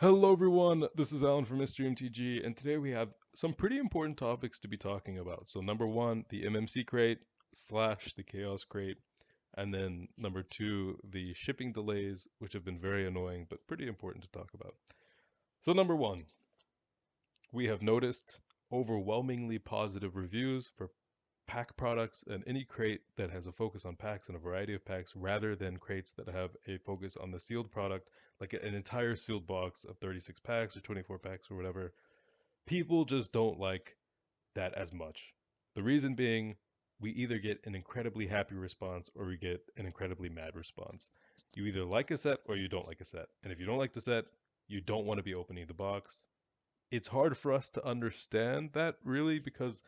Hello everyone, this is Alan from MTG, and today we have some pretty important topics to be talking about. So number one, the MMC Crate slash the Chaos Crate, and then number two, the shipping delays, which have been very annoying but pretty important to talk about. So number one, we have noticed overwhelmingly positive reviews for pack products and any crate that has a focus on packs and a variety of packs rather than crates that have a focus on the sealed product, like an entire sealed box of 36 packs or 24 packs or whatever. People just don't like that as much. The reason being, we either get an incredibly happy response or we get an incredibly mad response. You either like a set or you don't like a set. And if you don't like the set, you don't want to be opening the box. It's hard for us to understand that really because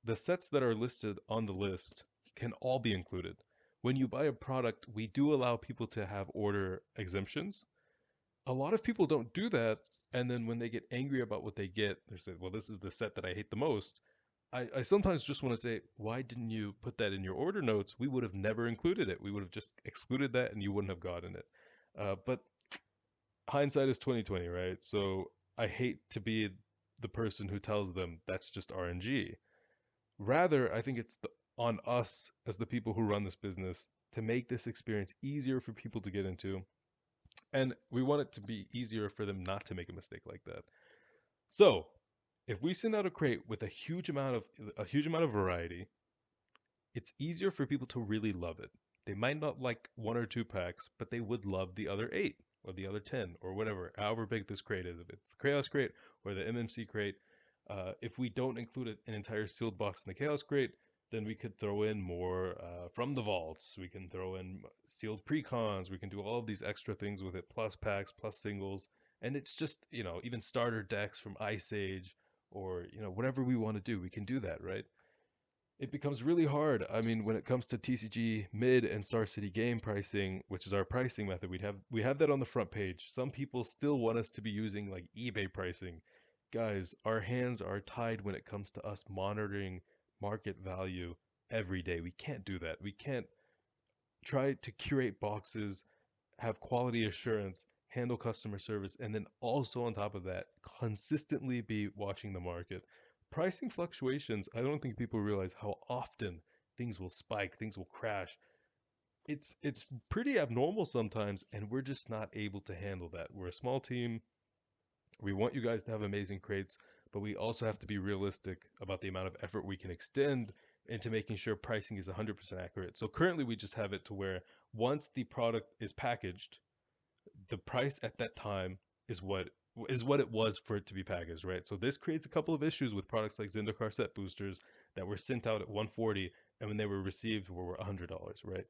the sets that are listed on the list can all be included. When you buy a product, we do allow people to have order exemptions. A lot of people don't do that, and then when they get angry about what they get, they say, well, this is the set that I hate the most. I sometimes just want to say, why didn't you put that in your order notes? We would have never included it. We would have just excluded that and you wouldn't have gotten it. But hindsight is 2020, right? So I hate to be the person who tells them that's just RNG. Rather, I think it's on us as the people who run this business to make this experience easier for people to get into, and we want it to be easier for them not to make a mistake like that. So, if we send out a crate with a huge amount of variety, it's easier for people to really love it. They might not like one or two packs, but they would love the other eight or the other 10 or whatever, however big this crate is. If it's the Chaos Crate or the MMC Crate, if we don't include an entire sealed box in the Chaos Crate, then we could throw in more from the vaults. We can throw in sealed precons. We can do all of these extra things with it, plus packs, plus singles. And it's just, even starter decks from Ice Age or, whatever we want to do, we can do that, right? It becomes really hard. I mean, when it comes to TCG mid and Star City game pricing, which is our pricing method, we have that on the front page. Some people still want us to be using like eBay pricing. Guys, our hands are tied when it comes to us monitoring market value every day. We can't do that. We can't try to curate boxes, have quality assurance, handle customer service, and then also on top of that, consistently be watching the market. Pricing fluctuations, I don't think people realize how often things will spike, things will crash. It's pretty abnormal sometimes, and we're just not able to handle that. We're a small team. We want you guys to have amazing crates, but we also have to be realistic about the amount of effort we can extend into making sure pricing is 100% accurate. So currently we just have it to where once the product is packaged, the price at that time is what it was for it to be packaged, right? So this creates a couple of issues with products like Zendikar set boosters that were sent out at 140 and when they were received were $100, right?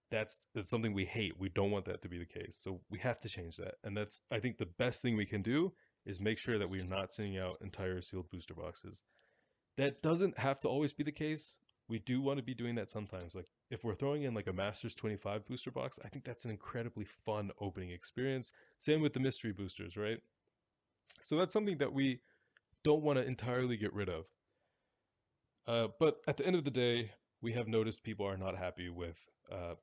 That's something we hate. We don't want that to be the case. So we have to change that. And that's I think the best thing we can do is make sure that we're not sending out entire sealed booster boxes. That doesn't have to always be the case. We do want to be doing that sometimes. Like if we're throwing in like a Masters 25 booster box, I think that's an incredibly fun opening experience. Same with the mystery boosters, right? So that's something that we don't want to entirely get rid of. But at the end of the day, we have noticed people are not happy with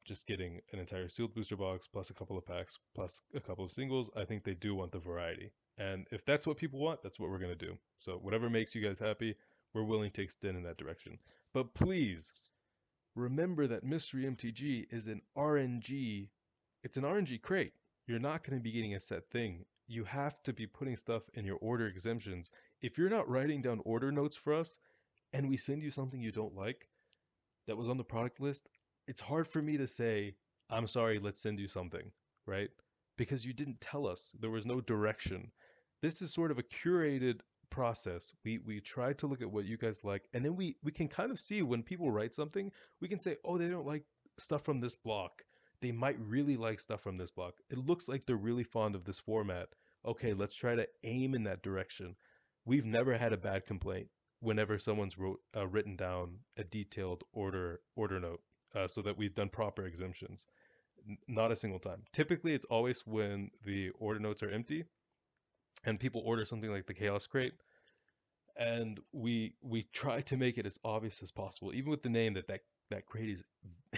just getting an entire sealed booster box plus a couple of packs plus a couple of singles. I think they do want the variety. And if that's what people want, that's what we're going to do. So whatever makes you guys happy, we're willing to extend in that direction. But please remember that Mystery MTG is an RNG. It's an RNG crate. You're not going to be getting a set thing. You have to be putting stuff in your order exemptions. If you're not writing down order notes for us, and we send you something you don't like that was on the product list, it's hard for me to say, I'm sorry, let's send you something, right? Because you didn't tell us. There was no direction. This is sort of a curated process. We try to look at what you guys like, and then we can kind of see when people write something, we can say, oh, they don't like stuff from this block. They might really like stuff from this block. It looks like they're really fond of this format. Okay, let's try to aim in that direction. We've never had a bad complaint whenever written down a detailed order note, so that we've done proper exemptions. Not a single time. Typically, it's always when the order notes are empty and people order something like the Chaos Crate, and we try to make it as obvious as possible, even with the name that crate is.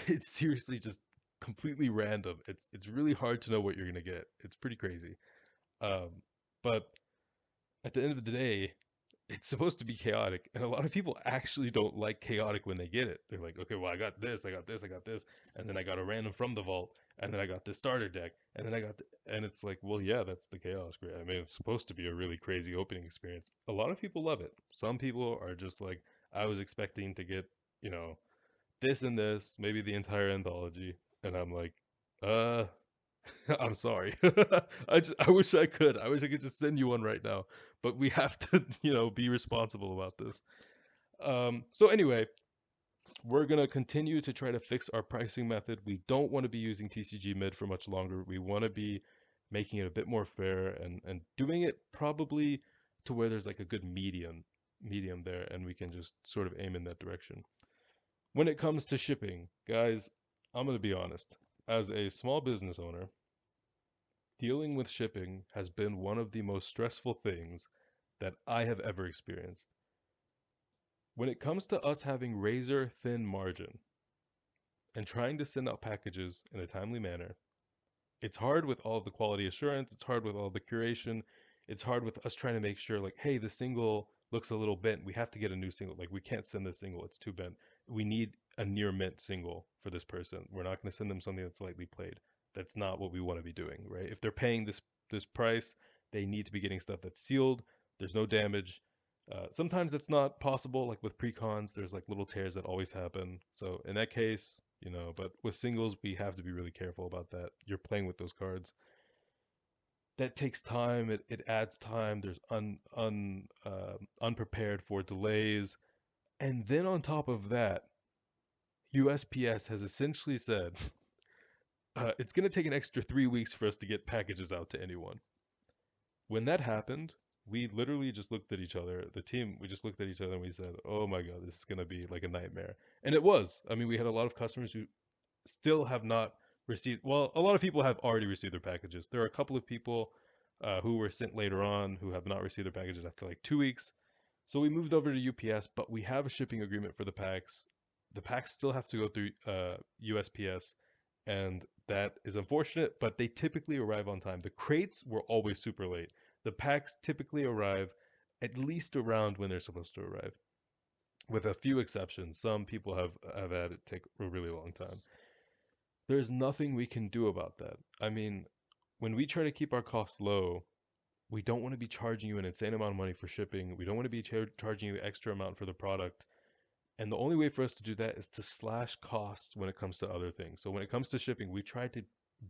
It's seriously just completely random. It's really hard to know what you're gonna get. It's pretty crazy. But at the end of the day, it's supposed to be chaotic, and a lot of people actually don't like chaotic when they get it. They're like, okay, well, I got this, I got this, I got this, and then I got a random from the vault, and then I got this starter deck, and then and it's like, well, yeah, that's the chaos grid. I mean, it's supposed to be a really crazy opening experience. A lot of people love it. Some people are just like, I was expecting to get, you know, this and this, maybe the entire anthology, and I'm like, uh, I'm sorry. I wish I could. I wish I could just send you one right now. But we have to, be responsible about this. So anyway, we're gonna continue to try to fix our pricing method. We don't want to be using TCG mid for much longer. We want to be making it a bit more fair and doing it probably to where there's like a good medium there, and we can just sort of aim in that direction. When it comes to shipping, guys, I'm gonna be honest. As a small business owner, dealing with shipping has been one of the most stressful things that I have ever experienced. When it comes to us having razor thin margin and trying to send out packages in a timely manner, it's hard with all the quality assurance, it's hard with all the curation, it's hard with us trying to make sure like, hey, the single looks a little bent. We have to get a new single. Like we can't send this single, it's too bent. We need a near mint single for this person. We're not going to send them something that's lightly played. That's not what we want to be doing, right? If they're paying this price, they need to be getting stuff that's sealed. There's no damage. Sometimes it's not possible, like with precons, there's like little tears that always happen. So in that case, but with singles, we have to be really careful about that. You're playing with those cards. That takes time. It adds time. There's unprepared for delays. And then on top of that, USPS has essentially said it's going to take an extra 3 weeks for us to get packages out to anyone. When that happened, we literally just looked at each other, the team, we just looked at each other and we said, oh my God, this is going to be like a nightmare. And it was. I mean, we had a lot of customers who still have not received, well, a lot of people have already received their packages. There are a couple of people who were sent later on who have not received their packages after like 2 weeks. So we moved over to UPS, but we have a shipping agreement for the packs. The packs still have to go through USPS, and that is unfortunate, but they typically arrive on time. The crates were always super late. The packs typically arrive at least around when they're supposed to arrive, with a few exceptions. Some people have had it take a really long time. There's nothing we can do about that. I mean, when we try to keep our costs low, we don't want to be charging you an insane amount of money for shipping. We don't want to be charging you extra amount for the product. And the only way for us to do that is to slash costs when it comes to other things. So when it comes to shipping, we try to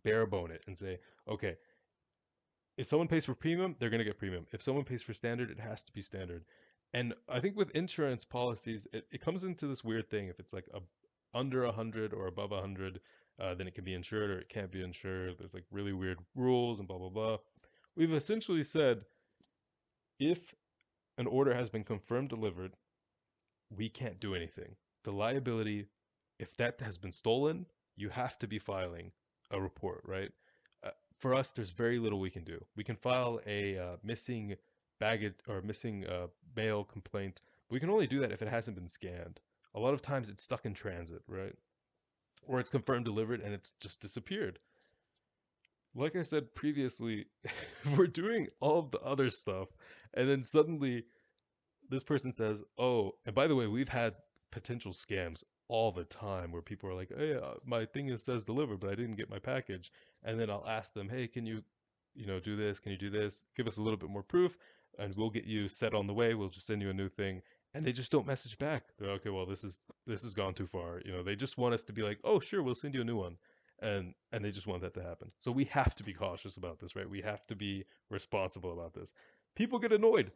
bare bone it and say, okay, if someone pays for premium, they're going to get premium. If someone pays for standard, it has to be standard. And I think with insurance policies, it comes into this weird thing. If it's like under 100 or above 100, then it can be insured or it can't be insured. There's like really weird rules and blah, blah, blah. We've essentially said if an order has been confirmed delivered, we can't do anything. The liability, if that has been stolen, you have to be filing a report, right? For us, there's very little we can do. We can file a missing baggage or missing mail complaint. We can only do that if it hasn't been scanned. A lot of times it's stuck in transit, right? Or it's confirmed delivered and it's just disappeared. Like I said previously, we're doing all of the other stuff, and then suddenly this person says, "Oh, and by the way, we've had potential scams all the time where people are like, "Hey, my thing is says delivered, but I didn't get my package." And then I'll ask them, "Hey, can you, do this? Can you do this? Give us a little bit more proof, and we'll get you set on the way. We'll just send you a new thing." And they just don't message back. They're okay. Well, this has gone too far. They just want us to be like, "Oh, sure, we'll send you a new one." And they just want that to happen. So we have to be cautious about this, right? We have to be responsible about this. People get annoyed.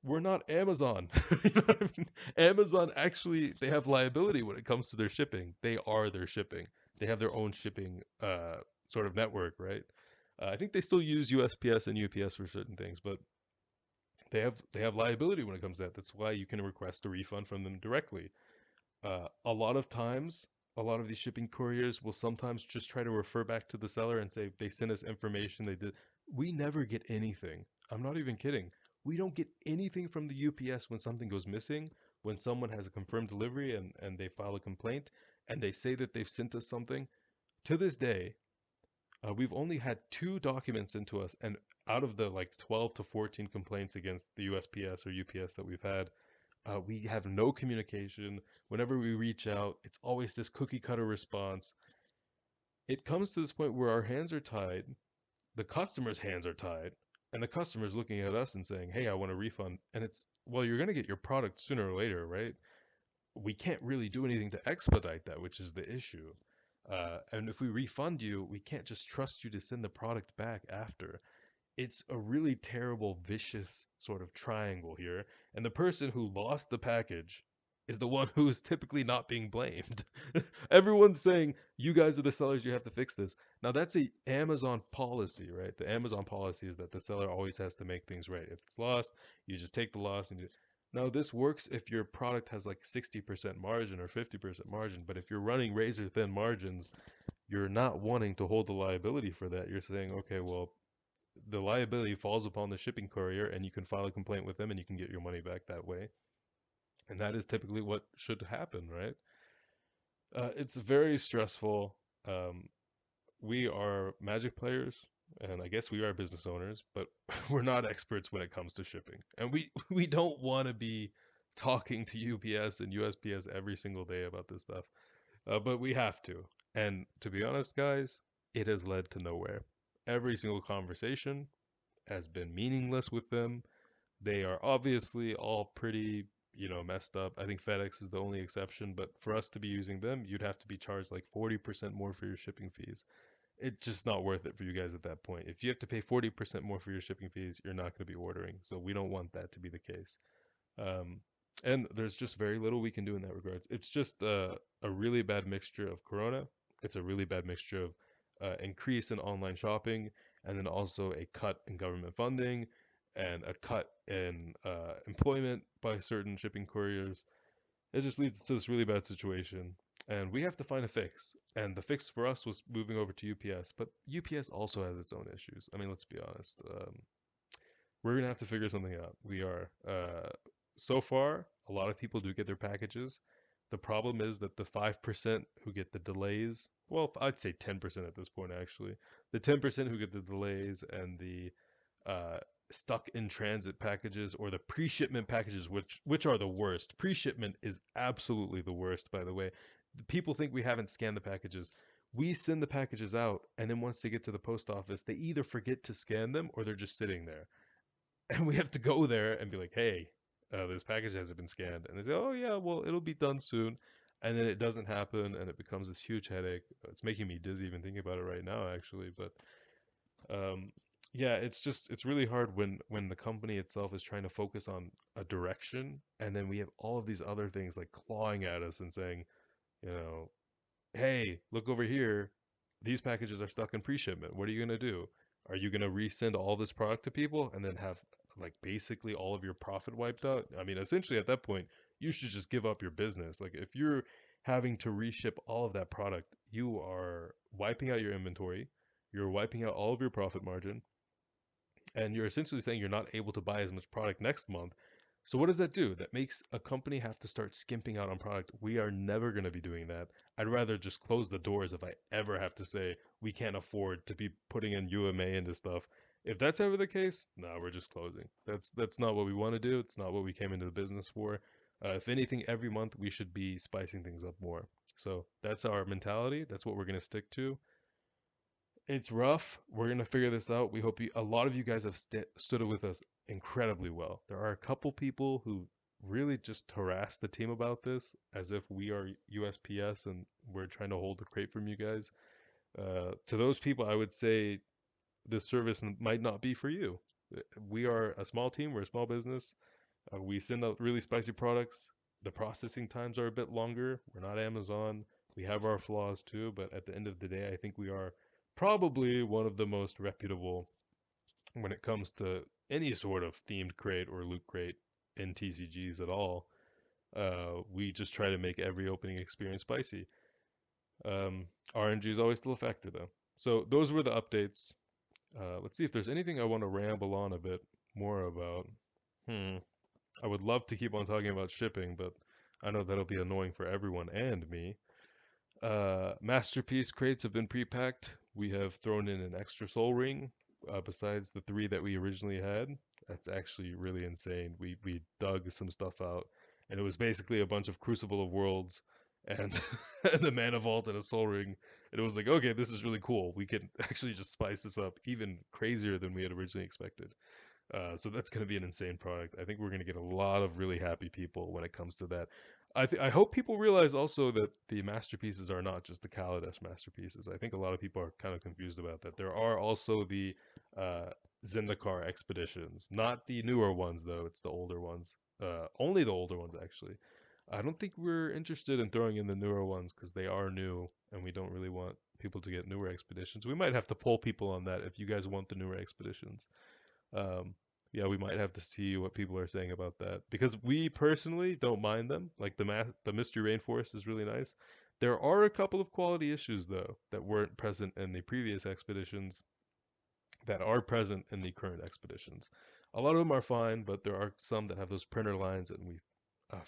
We're not Amazon. You know what I mean? Amazon actually they have liability when it comes to their shipping. They are their shipping. They have their own shipping sort of network, right? I think they still use USPS and UPS for certain things, but they have liability when it comes to that. That's why you can request a refund from them directly. A lot of times, a lot of these shipping couriers will sometimes just try to refer back to the seller and say they sent us information they did. We never get anything. I'm not even kidding. We don't get anything from the UPS when something goes missing, when someone has a confirmed delivery and they file a complaint and they say that they've sent us something. To this day, We've only had 2 documents into us, and out of the like 12 to 14 complaints against the USPS or UPS that we've had, we have no communication. Whenever we reach out, it's always this cookie cutter response. It comes to this point where our hands are tied, the customer's hands are tied, and the customer's looking at us and saying, "Hey, I want a refund." And it's, well, you're going to get your product sooner or later, right? We can't really do anything to expedite that, which is the issue. And if we refund you, we can't just trust you to send the product back after. It's a really terrible, vicious sort of triangle here. And the person who lost the package is the one who is typically not being blamed. Everyone's saying, you guys are the sellers, you have to fix this. Now, that's a Amazon policy, right? The Amazon policy is that the seller always has to make things right. If it's lost, you just take the loss and just. Now, this works if your product has like 60% margin or 50% margin, but if you're running razor thin margins, you're not wanting to hold the liability for that. You're saying, okay, well, the liability falls upon the shipping courier, and you can file a complaint with them and you can get your money back that way. And that is typically what should happen, right? It's very stressful. Um, we are Magic players, and I guess we are business owners, but we're not experts when it comes to shipping. And we don't want to be talking to UPS and USPS every single day about this stuff, but we have to. And to be honest, guys, it has led to nowhere. Every single conversation has been meaningless with them. They are obviously all pretty, messed up. I think FedEx is the only exception, but for us to be using them, you'd have to be charged like 40% more for your shipping fees. It's just not worth it for you guys at that point. If you have to pay 40% more for your shipping fees, you're not going to be ordering. So we don't want that to be the case. Um, and there's just very little we can do in that regards. It's just a really bad mixture of Corona. It's a really bad mixture of increase in online shopping, and then also a cut in government funding, and a cut in employment by certain shipping couriers. It just leads to this really bad situation. And we have to find a fix. And the fix for us was moving over to UPS. But UPS also has its own issues. I mean, let's be honest. We're gonna have to figure something out. We are. So far, a lot of people do get their packages. The problem is that the 5% who get the delays, well, I'd say 10% at this point actually. The 10% who get the delays and the uh, stuck in transit packages or the pre-shipment packages, which are the worst. Pre-shipment is absolutely the worst, by the way. People think we haven't scanned the packages. We send the packages out, and then once they get to the post office, they either forget to scan them or they're just sitting there. And we have to go there and be like, hey, this package hasn't been scanned. And they say, oh, yeah, well, it'll be done soon. And then it doesn't happen, and it becomes this huge headache. It's making me dizzy even thinking about it right now, actually. But um, yeah, it's really hard when the company itself is trying to focus on a direction, and then we have all of these other things like clawing at us and saying, you know, hey, look over here. These packages are stuck in pre-shipment. What are you gonna do? Are you gonna resend all this product to people and then have like basically all of your profit wiped out? I mean, essentially at that point, you should just give up your business. Like if you're having to reship all of that product, you are wiping out your inventory, you're wiping out all of your profit margin, and you're essentially saying you're not able to buy as much product next month. So what does that do? That makes a company have to start skimping out on product. We are never going to be doing that. I'd rather just close the doors if I ever have to say we can't afford to be putting in UMA into stuff. If that's ever the case, no, we're just closing. That's not what we want to do. It's not what we came into the business for. If anything, every month we should be spicing things up more. So that's our mentality. That's what we're going to stick to. It's rough. We're gonna figure this out. We hope a lot of you guys have stood with us incredibly well. There are a couple people who really just harass the team about this, as if we are USPS and we're trying to hold the crate from you guys. To those people, I would say this service might not be for you. We are a small team. We're a small business. We send out really spicy products. The processing times are a bit longer. We're not Amazon. We have our flaws too, but at the end of the day, I think we are probably one of the most reputable when it comes to any sort of themed crate or loot crate in TCGs at all. We just try to make every opening experience spicy. RNG is always still a factor though. So those were the updates. Let's see if there's anything I want to ramble on a bit more about. Hmm. I would love to keep on talking about shipping, but I know that'll be annoying for everyone and me. Masterpiece crates have been pre-packed. We have thrown in an extra soul ring besides the three that we originally had. That's actually really insane. We dug some stuff out, and it was basically a bunch of Crucible of Worlds and and a Mana Vault and a soul ring. And it was like, okay, this is really cool. We can actually just spice this up even crazier than we had originally expected. So that's going to be an insane product. I think we're going to get a lot of really happy people when it comes to that. I hope people realize also that the masterpieces are not just the Kaladesh masterpieces. I think a lot of people are kind of confused about that. There are also the uh, Zendikar expeditions, not the newer ones though. It's the older ones. Only the older ones actually. I don't think we're interested in throwing in the newer ones because they are new, and we don't really want people to get newer expeditions. We might have to poll people on that if you guys want the newer expeditions. Um, yeah, we might have to see what people are saying about that because we personally don't mind them. Like the Mystery Rainforest is really nice. There are a couple of quality issues though that weren't present in the previous expeditions that are present in the current expeditions. A lot of them are fine, but there are some that have those printer lines, and we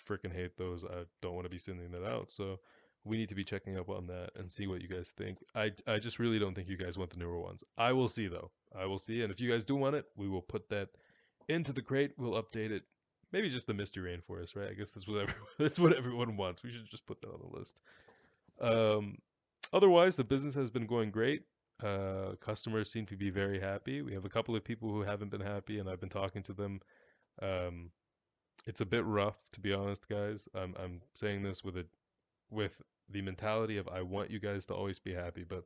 freaking hate those. I don't want to be sending that out, so we need to be checking up on that and see what you guys think. I just really don't think you guys want the newer ones. I will see though. I will see, and if you guys do want it, we will put that into the crate. We'll update it. Maybe just the Mystery Rainforest, right? I guess that's what that's what everyone wants. We should just put that on the list. Um, Otherwise, the business has been going great. Customers seem to be very happy. We have a couple of people who haven't been happy, and I've been talking to them. Um, it's a bit rough, to be honest, guys. I'm saying this with the mentality of I want you guys to always be happy, but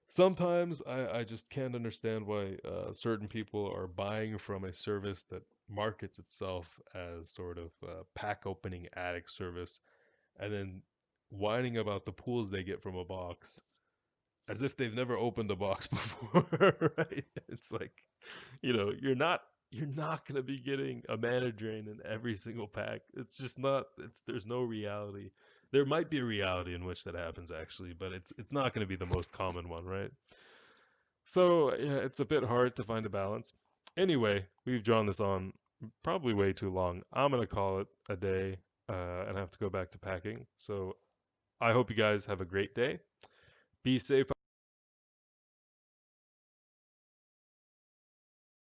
sometimes I just can't understand why certain people are buying from a service that markets itself as sort of pack opening attic service, and then whining about the pools they get from a box as if they've never opened a box before, right? It's like, you're not gonna be getting a mana drain in every single pack. It's just not. There's no reality. There might be a reality in which that happens actually, but it's not gonna be the most common one, right? So yeah, it's a bit hard to find a balance. Anyway, we've drawn this on probably way too long. I'm gonna call it a day, and I have to go back to packing. So I hope you guys have a great day. Be safe